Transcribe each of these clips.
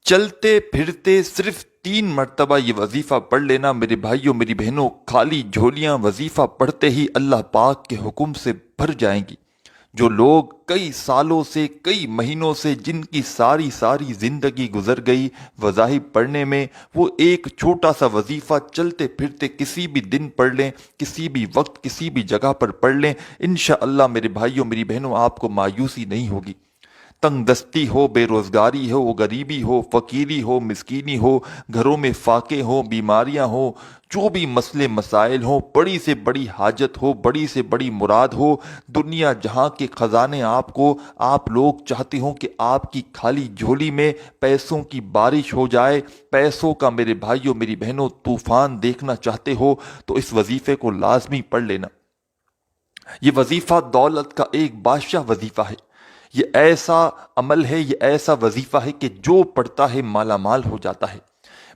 چلتے پھرتے صرف 3 مرتبہ یہ وظیفہ پڑھ لینا میرے بھائیوں میری بہنوں، خالی جھولیاں وظیفہ پڑھتے ہی اللہ پاک کے حکم سے بھر جائیں گی۔ جو لوگ کئی سالوں سے کئی مہینوں سے جن کی ساری زندگی گزر گئی وظائف پڑھنے میں، وہ ایک چھوٹا سا وظیفہ چلتے پھرتے کسی بھی دن پڑھ لیں، کسی بھی وقت کسی بھی جگہ پر پڑھ لیں، انشاءاللہ میرے بھائیوں میری بہنوں آپ کو مایوسی نہیں ہوگی۔ تنگ دستی ہو، بے روزگاری ہو، غریبی ہو، فقیری ہو، مسکینی ہو، گھروں میں فاقے ہوں، بیماریاں ہوں، جو بھی مسئلے مسائل ہوں، بڑی سے بڑی حاجت ہو، بڑی سے بڑی مراد ہو، دنیا جہاں کے خزانے آپ لوگ چاہتے ہوں کہ آپ کی خالی جھولی میں پیسوں کی بارش ہو جائے، پیسوں کا میرے بھائیوں میری بہنوں طوفان دیکھنا چاہتے ہو تو اس وظیفے کو لازمی پڑھ لینا۔ یہ وظیفہ دولت کا ایک بادشاہ وظیفہ ہے۔ یہ ایسا عمل ہے، یہ ایسا وظیفہ ہے کہ جو پڑھتا ہے مالا مال ہو جاتا ہے۔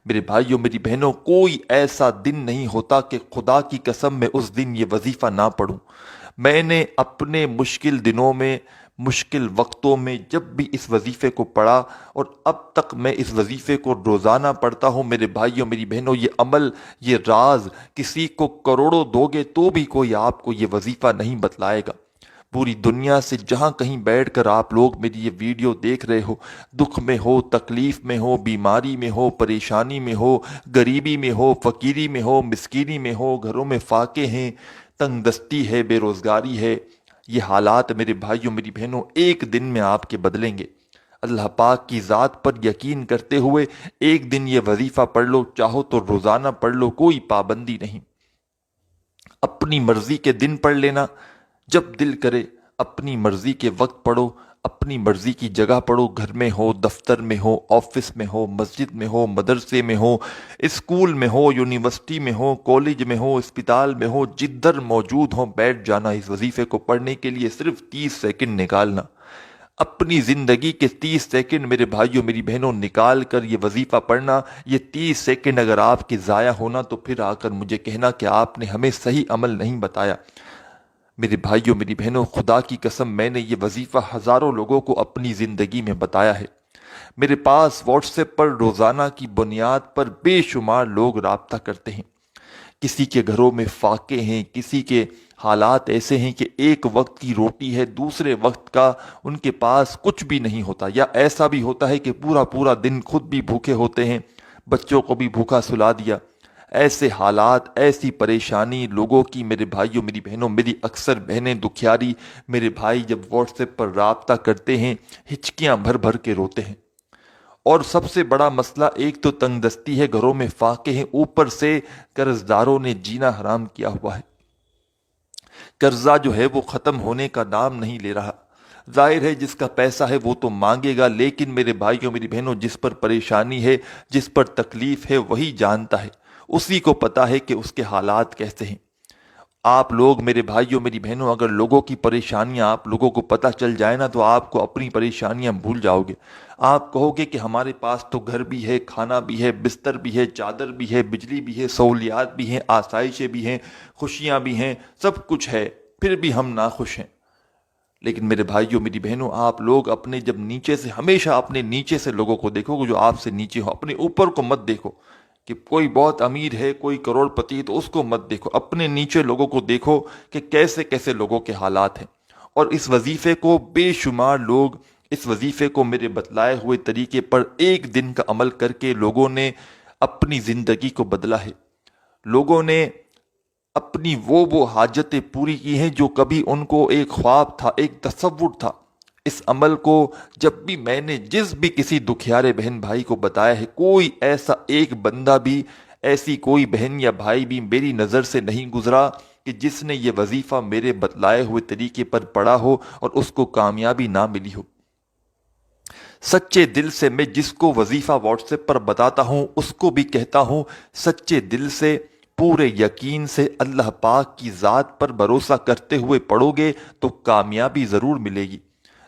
میرے بھائیوں میری بہنوں، کوئی ایسا دن نہیں ہوتا کہ خدا کی قسم میں اس دن یہ وظیفہ نہ پڑھوں۔ میں نے اپنے مشکل دنوں میں، مشکل وقتوں میں جب بھی اس وظیفے کو پڑھا، اور اب تک میں اس وظیفے کو روزانہ پڑھتا ہوں۔ میرے بھائیوں میری بہنوں، یہ عمل، یہ راز کسی کو کروڑوں دو گے تو بھی کوئی آپ کو یہ وظیفہ نہیں بتلائے گا۔ پوری دنیا سے جہاں کہیں بیٹھ کر آپ لوگ میری یہ ویڈیو دیکھ رہے ہو، دکھ میں ہو، تکلیف میں ہو، بیماری میں ہو، پریشانی میں ہو، غریبی میں ہو، فقیری میں ہو، مسکینی میں ہو، گھروں میں فاقے ہیں، تنگ دستی ہے، بے روزگاری ہے، یہ حالات میرے بھائیوں میری بہنوں ایک دن میں آپ کے بدلیں گے۔ اللہ پاک کی ذات پر یقین کرتے ہوئے ایک دن یہ وظیفہ پڑھ لو، چاہو تو روزانہ پڑھ لو، کوئی پابندی نہیں۔ اپنی مرضی کے دن پڑھ لینا، جب دل کرے، اپنی مرضی کے وقت پڑھو، اپنی مرضی کی جگہ پڑھو، گھر میں ہو، دفتر میں ہو، آفس میں ہو، مسجد میں ہو، مدرسے میں ہو، اسکول میں ہو، یونیورسٹی میں ہو، کالج میں ہو، اسپتال میں ہو، جدھر موجود ہو بیٹھ جانا اس وظیفے کو پڑھنے کے لیے، صرف 30 سیکنڈ نکالنا۔ اپنی زندگی کے 30 سیکنڈ میرے بھائیوں میری بہنوں نکال کر یہ وظیفہ پڑھنا۔ یہ 30 سیکنڈ اگر آپ کی ضائع ہونا تو پھر آ کر مجھے کہنا کہ آپ نے ہمیں صحیح عمل نہیں بتایا۔ میرے بھائیوں میری بہنوں، خدا کی قسم میں نے یہ وظیفہ ہزاروں لوگوں کو اپنی زندگی میں بتایا ہے۔ میرے پاس واٹس ایپ پر روزانہ کی بنیاد پر بے شمار لوگ رابطہ کرتے ہیں۔ کسی کے گھروں میں فاقے ہیں، کسی کے حالات ایسے ہیں کہ ایک وقت کی روٹی ہے، دوسرے وقت کا ان کے پاس کچھ بھی نہیں ہوتا، یا ایسا بھی ہوتا ہے کہ پورا دن خود بھی بھوکے ہوتے ہیں، بچوں کو بھی بھوکا سلا دیا۔ ایسے حالات، ایسی پریشانی لوگوں کی میرے بھائیوں میری بہنوں، میری اکثر بہنیں دکھیاری میرے بھائی جب واٹس ایپ پر رابطہ کرتے ہیں ہچکیاں بھر بھر کے روتے ہیں۔ اور سب سے بڑا مسئلہ ایک تو تنگ دستی ہے، گھروں میں فاقے ہیں، اوپر سے قرض داروں نے جینا حرام کیا ہوا ہے۔ قرضہ جو ہے وہ ختم ہونے کا نام نہیں لے رہا۔ ظاہر ہے جس کا پیسہ ہے وہ تو مانگے گا، لیکن میرے بھائیوں میری بہنوں، جس پر پریشانی ہے، جس پر تکلیف ہے، وہی جانتا ہے، اسی کو پتا ہے کہ اس کے حالات کیسے ہیں۔ آپ لوگ میرے بھائیوں میری بہنوں، اگر لوگوں کی پریشانیاں آپ لوگوں کو پتہ چل جائے نا تو آپ کو اپنی پریشانیاں بھول جاؤ گے۔ آپ کہو گے کہ ہمارے پاس تو گھر بھی ہے، کھانا بھی ہے، بستر بھی ہے، چادر بھی ہے، بجلی بھی ہے، سہولیات بھی ہیں، آسائشیں بھی ہیں، خوشیاں بھی ہیں، سب کچھ ہے، پھر بھی ہم ناخوش ہیں۔ لیکن میرے بھائیوں میری بہنوں، آپ لوگ اپنے جب نیچے سے، ہمیشہ اپنے نیچے سے لوگوں کو دیکھو جو آپ سے نیچے ہو، اپنے اوپر کو مت دیکھو کہ کوئی بہت امیر ہے، کوئی کروڑ پتی ہے تو اس کو مت دیکھو، اپنے نیچے لوگوں کو دیکھو کہ کیسے کیسے لوگوں کے حالات ہیں۔ اور اس وظیفے کو بے شمار لوگ، اس وظیفے کو میرے بتلائے ہوئے طریقے پر ایک دن کا عمل کر کے لوگوں نے اپنی زندگی کو بدلا ہے۔ لوگوں نے اپنی وہ حاجتیں پوری کی ہیں جو کبھی ان کو ایک خواب تھا، ایک تصور تھا۔ اس عمل کو جب بھی میں نے جس بھی کسی دکھیارے بہن بھائی کو بتایا ہے، کوئی ایسا ایک بندہ بھی، ایسی کوئی بہن یا بھائی بھی میری نظر سے نہیں گزرا کہ جس نے یہ وظیفہ میرے بتلائے ہوئے طریقے پر پڑھا ہو اور اس کو کامیابی نہ ملی ہو۔ سچے دل سے میں جس کو وظیفہ واٹس ایپ پر بتاتا ہوں اس کو بھی کہتا ہوں، سچے دل سے، پورے یقین سے، اللہ پاک کی ذات پر بھروسہ کرتے ہوئے پڑھو گے تو کامیابی ضرور ملے گی۔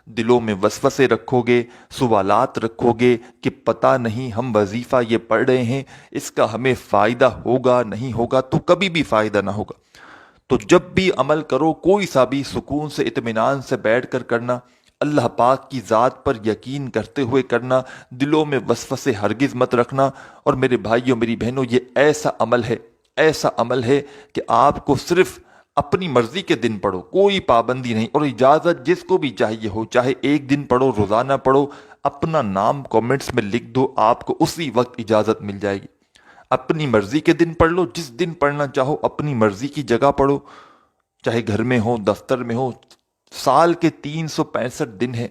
دلوں میں وسوسے رکھو گے، سوالات رکھو گے کہ پتہ نہیں ہم وظیفہ یہ پڑھ رہے ہیں، اس کا ہمیں فائدہ ہوگا نہیں ہوگا، تو کبھی بھی فائدہ نہ ہوگا۔ تو جب بھی عمل کرو، کوئی سا بھی، سکون سے اطمینان سے بیٹھ کر کرنا، اللہ پاک کی ذات پر یقین کرتے ہوئے کرنا، دلوں میں وسوسے ہرگز مت رکھنا۔ اور میرے بھائیوں میری بہنوں، یہ ایسا عمل ہے کہ آپ کو صرف اپنی مرضی کے دن پڑھو، کوئی پابندی نہیں، اور اجازت جس کو بھی چاہیے ہو، چاہے ایک دن پڑھو، روزانہ پڑھو، اپنا نام کامنٹس میں لکھ دو، آپ کو اسی وقت اجازت مل جائے گی۔ اپنی مرضی کے دن پڑھ لو، جس دن پڑھنا چاہو اپنی مرضی کی جگہ پڑھو، چاہے گھر میں ہو، دفتر میں ہو، سال کے 365 دن ہیں،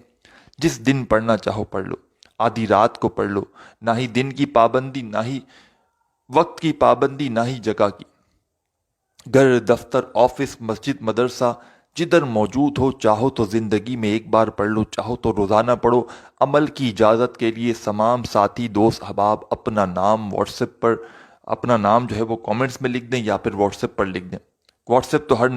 جس دن پڑھنا چاہو پڑھ لو، آدھی رات کو پڑھ لو، نہ ہی دن کی پابندی، نہ ہی وقت کی پابندی، نہ ہی جگہ کی۔ گھر، دفتر، آفس، مسجد، مدرسہ، جدھر موجود ہو، چاہو تو زندگی میں ایک بار پڑھ لو، چاہو تو روزانہ پڑھو۔ عمل کی اجازت کے لیے تمام ساتھی دوست احباب اپنا نام واٹس ایپ پر، اپنا نام جو ہے وہ کامنٹس میں لکھ دیں یا پھر واٹس ایپ پر لکھ دیں۔ واٹس ایپ تو ہر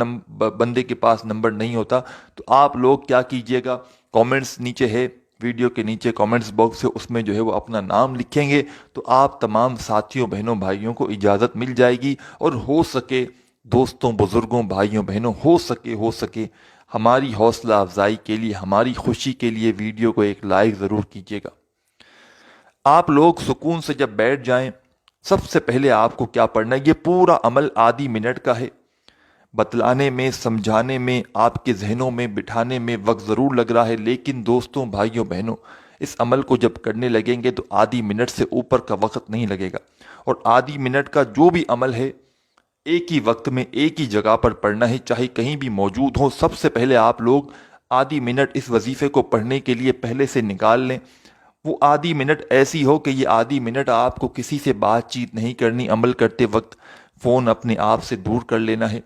بندے کے پاس نمبر نہیں ہوتا، تو آپ لوگ کیا کیجئے گا، کامنٹس نیچے ہے، ویڈیو کے نیچے کامنٹس باکس ہے، اس میں جو ہے وہ اپنا نام لکھیں گے تو آپ تمام ساتھیوں، بہنوں، بھائیوں کو اجازت مل جائے گی۔ اور ہو سکے دوستوں، بزرگوں، بھائیوں، بہنوں، ہو سکے ہماری حوصلہ افزائی کے لیے، ہماری خوشی کے لیے ویڈیو کو ایک لائک ضرور کیجیے گا۔ آپ لوگ سکون سے جب بیٹھ جائیں، سب سے پہلے آپ کو کیا پڑھنا ہے، یہ پورا عمل آدھی منٹ کا ہے۔ بتلانے میں، سمجھانے میں، آپ کے ذہنوں میں بٹھانے میں وقت ضرور لگ رہا ہے، لیکن دوستوں، بھائیوں، بہنوں، اس عمل کو جب کرنے لگیں گے تو آدھی منٹ سے اوپر کا وقت نہیں لگے گا۔ اور آدھی منٹ کا جو بھی عمل ہے، ایک ہی وقت میں ایک ہی جگہ پر پڑھنا ہے، چاہے کہیں بھی موجود ہو۔ سب سے پہلے آپ لوگ آدھی منٹ اس وظیفے کو پڑھنے کے لیے پہلے سے نکال لیں۔ وہ آدھی منٹ ایسی ہو کہ یہ آدھی منٹ آپ کو کسی سے بات چیت نہیں کرنی، عمل کرتے وقت فون اپنے آپ سے دور کر لینا ہے۔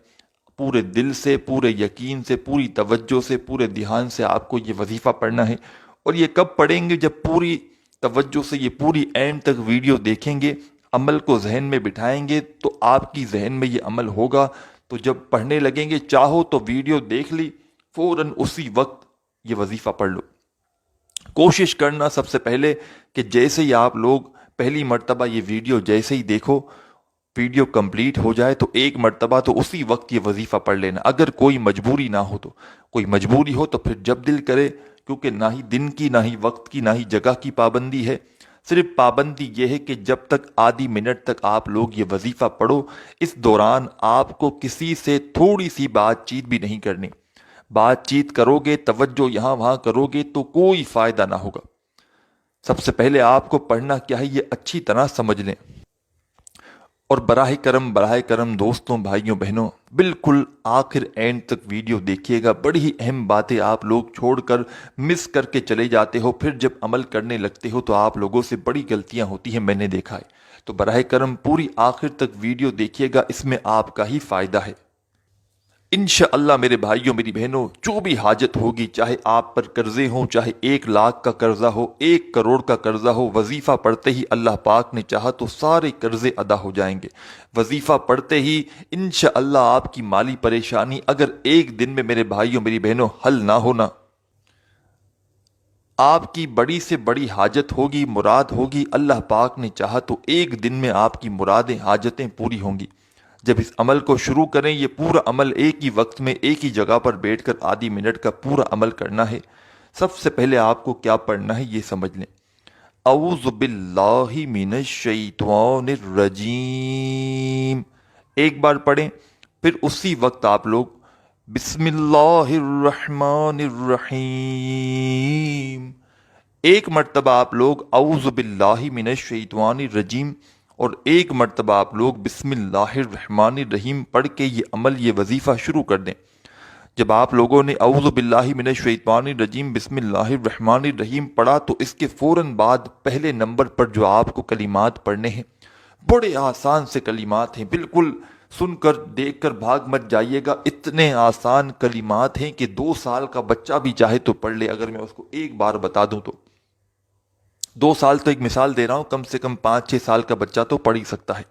پورے دل سے، پورے یقین سے، پوری توجہ سے، پورے دھیان سے آپ کو یہ وظیفہ پڑھنا ہے۔ اور یہ کب پڑھیں گے؟ جب پوری توجہ سے یہ پوری اینڈ تک ویڈیو دیکھیں گے، عمل کو ذہن میں بٹھائیں گے تو آپ کی ذہن میں یہ عمل ہوگا۔ تو جب پڑھنے لگیں گے، چاہو تو ویڈیو دیکھ لی، فوراً اسی وقت یہ وظیفہ پڑھ لو۔ کوشش کرنا سب سے پہلے کہ جیسے ہی آپ لوگ پہلی مرتبہ یہ ویڈیو جیسے ہی دیکھو، ویڈیو کمپلیٹ ہو جائے تو ایک مرتبہ تو اسی وقت یہ وظیفہ پڑھ لینا۔ اگر کوئی مجبوری نہ ہو تو، کوئی مجبوری ہو تو پھر جب دل کرے، کیونکہ نہ ہی دن کی، نہ ہی وقت کی، نہ ہی جگہ کی پابندی ہے۔ صرف پابندی یہ ہے کہ جب تک آدھی منٹ تک آپ لوگ یہ وظیفہ پڑھو، اس دوران آپ کو کسی سے تھوڑی سی بات چیت بھی نہیں کرنی۔ بات چیت کرو گے، توجہ یہاں وہاں کرو گے تو کوئی فائدہ نہ ہوگا۔ سب سے پہلے آپ کو پڑھنا کیا ہے یہ اچھی طرح سمجھ لیں۔ اور براہ کرم دوستوں، بھائیوں، بہنوں، بالکل آخر اینڈ تک ویڈیو دیکھیے گا۔ بڑی ہی اہم باتیں آپ لوگ چھوڑ کر، مس کر کے چلے جاتے ہو، پھر جب عمل کرنے لگتے ہو تو آپ لوگوں سے بڑی غلطیاں ہوتی ہیں، میں نے دیکھا ہے۔ تو براہ کرم پوری آخر تک ویڈیو دیکھیے گا، اس میں آپ کا ہی فائدہ ہے۔ انشاءاللہ میرے بھائیوں، میری بہنوں، جو بھی حاجت ہوگی، چاہے آپ پر قرضے ہوں، چاہے 1,00,000 کا قرضہ ہو، 1 کروڑ کا قرضہ ہو، وظیفہ پڑھتے ہی اللہ پاک نے چاہا تو سارے قرضے ادا ہو جائیں گے۔ وظیفہ پڑھتے ہی انشاءاللہ آپ کی مالی پریشانی اگر ایک دن میں میرے بھائیوں، میری بہنوں، حل نہ ہونا، آپ کی بڑی سے بڑی حاجت ہوگی، مراد ہوگی، اللہ پاک نے چاہا تو ایک دن میں آپ کی مرادیں، حاجتیں پوری ہوں گی۔ جب اس عمل کو شروع کریں، یہ پورا عمل ایک ہی وقت میں ایک ہی جگہ پر بیٹھ کر آدھی منٹ کا پورا عمل کرنا ہے۔ سب سے پہلے آپ کو کیا پڑھنا ہے یہ سمجھ لیں۔ اعوذ باللہ من الشیطان الرجیم ایک بار پڑھیں، پھر اسی وقت آپ لوگ بسم اللہ الرحمن الرحیم ایک مرتبہ آپ لوگ اعوذ باللہ من الشیطان الرجیم اور ایک مرتبہ آپ لوگ بسم اللہ الرحمن الرحیم پڑھ کے یہ عمل، یہ وظیفہ شروع کر دیں۔ جب آپ لوگوں نے اعوذ باللہ من الشیطان الرجیم بسم اللہ الرحمن الرحیم پڑھا تو اس کے فوراً بعد پہلے نمبر پر جو آپ کو کلمات پڑھنے ہیں، بڑے آسان سے کلمات ہیں، بالکل سن کر دیکھ کر بھاگ مت جائیے گا۔ اتنے آسان کلمات ہیں کہ 2 سال کا بچہ بھی چاہے تو پڑھ لے۔ اگر میں اس کو ایک بار بتا دوں تو 2 سال تو ایک مثال دے رہا ہوں، کم سے کم 5-6 سال کا بچہ تو پڑھ ہی سکتا ہے۔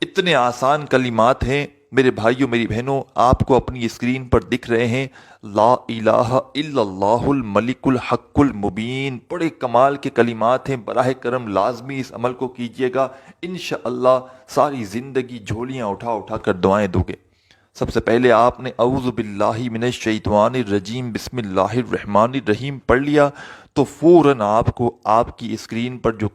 اتنے آسان کلمات ہیں میرے بھائیوں، میری بہنوں، آپ کو اپنی اسکرین پر دکھ رہے ہیں۔ لا الہ الا اللہ الملک الحق المبین، بڑے کمال کے کلمات ہیں۔ براہ کرم لازمی اس عمل کو کیجیے گا، انشاءاللہ ساری زندگی جھولیاں اٹھا اٹھا کر دعائیں دو گے۔ سب سے پہلے آپ نے اعوذ باللہ من الشیطان الرجیم بسم اللہ الرحمن الرحیم پڑھ لیا تو فوراً آپ کو آپ کی اسکرین پر جو